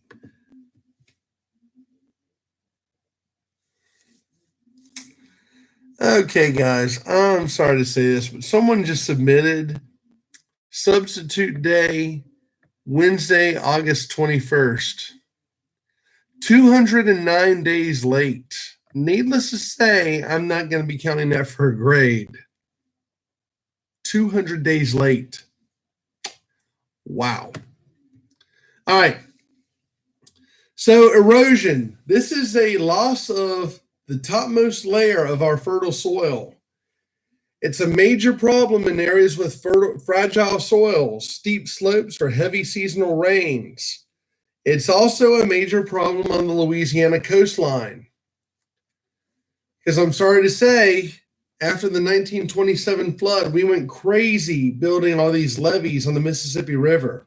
Okay, guys, I'm sorry to say this, but someone just submitted substitute day, Wednesday, August 21st. 209 days late. Needless to say, I'm not going to be counting that for a grade. 200 days late. Wow. All right. So erosion. This is a loss of the topmost layer of our fertile soil. It's a major problem in areas with fragile soils, steep slopes, or heavy seasonal rains. It's also a major problem on the Louisiana coastline. Because I'm sorry to say, after the 1927 flood, we went crazy building all these levees on the Mississippi River.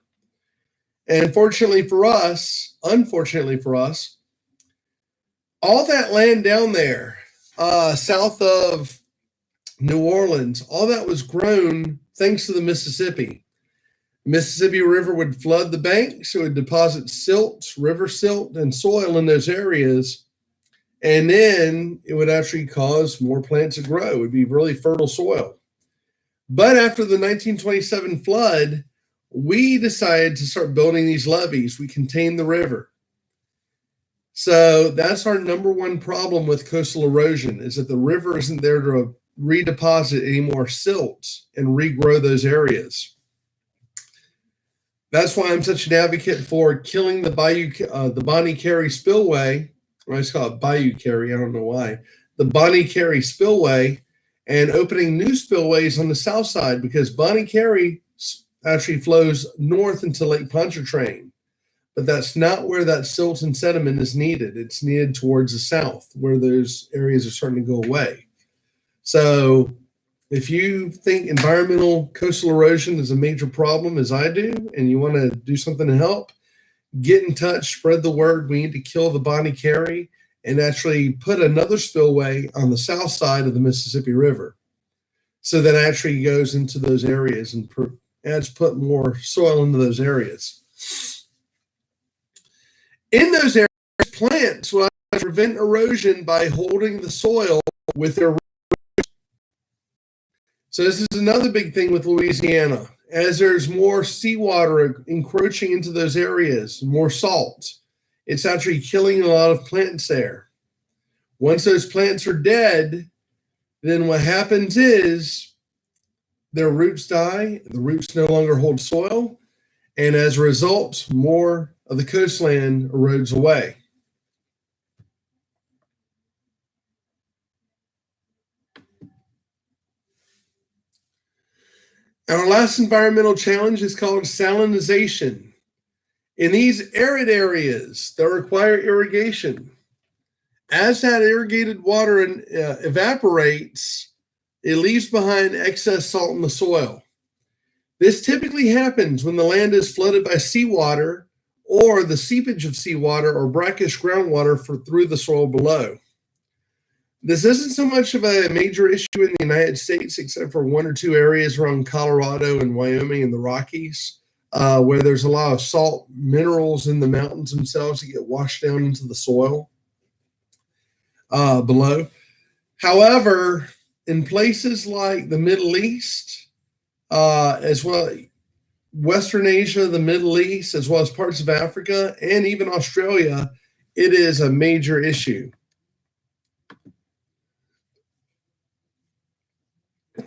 And unfortunately for us, all that land down there, south of New Orleans, all that was grown thanks to the Mississippi. Mississippi River would flood the banks. It would deposit silt, river silt, and soil in those areas. And then it would actually cause more plants to grow. It would be really fertile soil. But after the 1927 flood, we decided to start building these levees. We contained the river. So that's our number one problem with coastal erosion, is that the river isn't there to redeposit any more silt and regrow those areas. That's why I'm such an advocate for killing the Bonnie Carey spillway. I always call it Bayou Carey. I don't know why. The Bonnie Carey spillway, and opening new spillways on the south side, because Bonnie Carey actually flows north into Lake Pontchartrain. But that's not where that silt and sediment is needed. It's needed towards the south, where those areas are starting to go away. So if you think environmental coastal erosion is a major problem, as I do, and you want to do something to help, get in touch, spread the word. We need to kill the Bonnie Carey and actually put another spillway on the south side of the Mississippi River. So that actually goes into those areas and put more soil into those areas. In those areas, plants will prevent erosion by holding the soil with their roots. So this is another big thing with Louisiana. As there's more seawater encroaching into those areas, more salt, it's actually killing a lot of plants there. Once those plants are dead, then what happens is their roots die, the roots no longer hold soil, and as a result, more of the coastland erodes away. Our last environmental challenge is called salinization. In these arid areas that require irrigation, as that irrigated water evaporates, it leaves behind excess salt in the soil. This typically happens when the land is flooded by seawater or the seepage of seawater or brackish groundwater through the soil below. This isn't so much of a major issue in the United States, except for one or two areas around Colorado and Wyoming and the Rockies, where there's a lot of salt minerals in the mountains themselves that get washed down into the soil below. However, in places like the Middle East, as well, Western Asia, the Middle East, as well as parts of Africa, and even Australia, it is a major issue.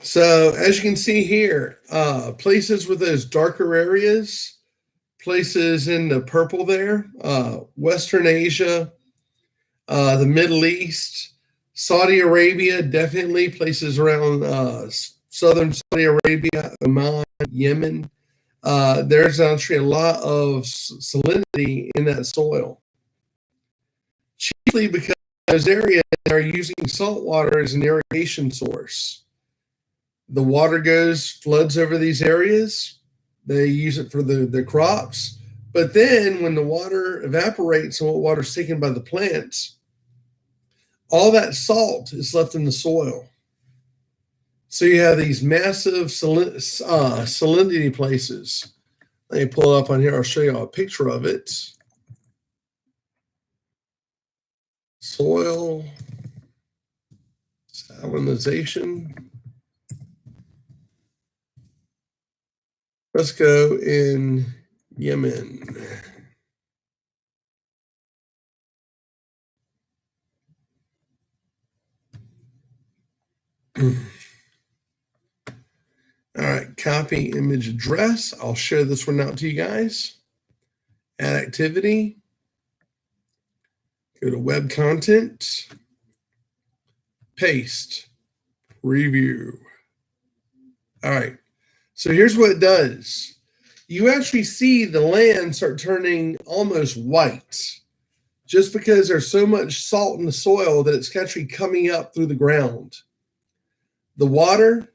So as you can see here, places with those darker areas, places in the purple there, Western Asia, the Middle East, Saudi Arabia, definitely places around southern Saudi Arabia, Oman, Yemen. There's actually a lot of salinity in that soil, chiefly because those areas are using salt water as an irrigation source. The water floods over these areas. They use it for their crops. But then when the water evaporates and what water is taken by the plants, all that salt is left in the soil. So you have these massive salinity places. Let me pull it up on here. I'll show you a picture of it. Soil salinization. Let's go in Yemen. All right, copy image address. I'll share this one out to you guys. Add activity. Go to web content. Paste. Review. All right. So here's what it does. You actually see the land start turning almost white just because there's so much salt in the soil that it's actually coming up through the ground. The water,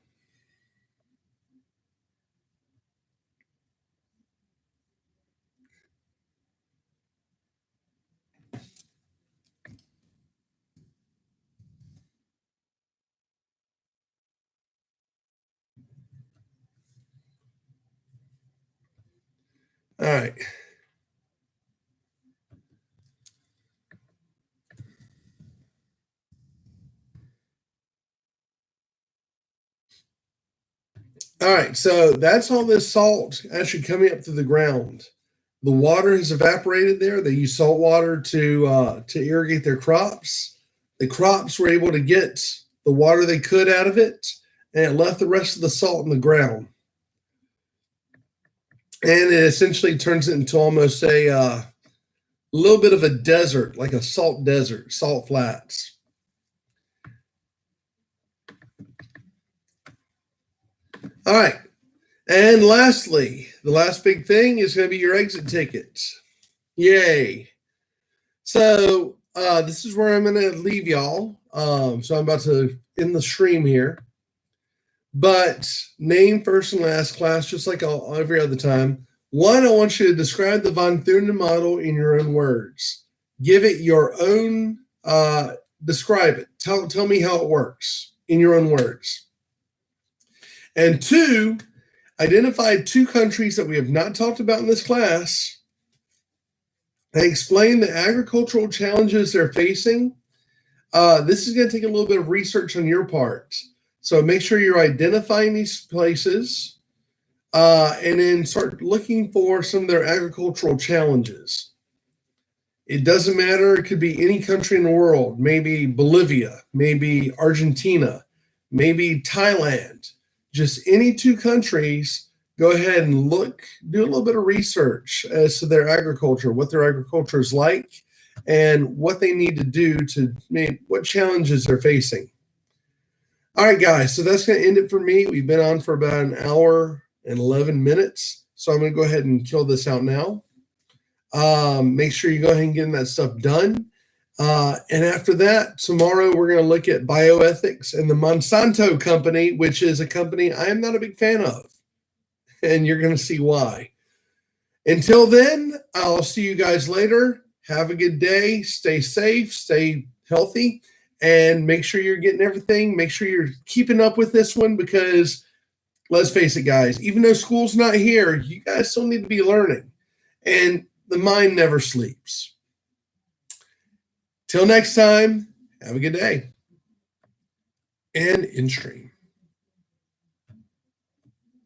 all right. All right, so that's all this salt actually coming up through the ground. The water has evaporated there. They use salt water to irrigate their crops. The crops were able to get the water they could out of it, and it left the rest of the salt in the ground. And it essentially turns it into almost a little bit of a desert, like a salt desert, salt flats. All right. And lastly, the last big thing is going to be your exit tickets. Yay. So this is where I'm going to leave y'all. So I'm about to end the stream here. But name, first, and last class, just like every other time. One, I want you to describe the von Thunen model in your own words. Give it your own, describe it. Tell me how it works in your own words. And two, identify 2 countries that we have not talked about in this class. They explain the agricultural challenges they're facing. This is going to take a little bit of research on your part. So make sure you're identifying these places and then start looking for some of their agricultural challenges. It doesn't matter. It could be any country in the world, maybe Bolivia, maybe Argentina, maybe Thailand. Just any 2 countries, go ahead and look, do a little bit of research as to their agriculture, what their agriculture is like, and what they need to do to what challenges they're facing. All right, guys, so that's going to end it for me. We've been on for about an hour and 11 minutes, so I'm going to go ahead and kill this out now. Make sure you go ahead and get that stuff done. And after that, tomorrow we're going to look at bioethics and the Monsanto company, which is a company I am not a big fan of. And you're going to see why. Until then, I'll see you guys later. Have a good day. Stay safe. Stay healthy. And make sure you're getting everything. Make sure you're keeping up with this one because, let's face it, guys, even though school's not here, you guys still need to be learning. And the mind never sleeps. Till next time, have a good day. And in stream.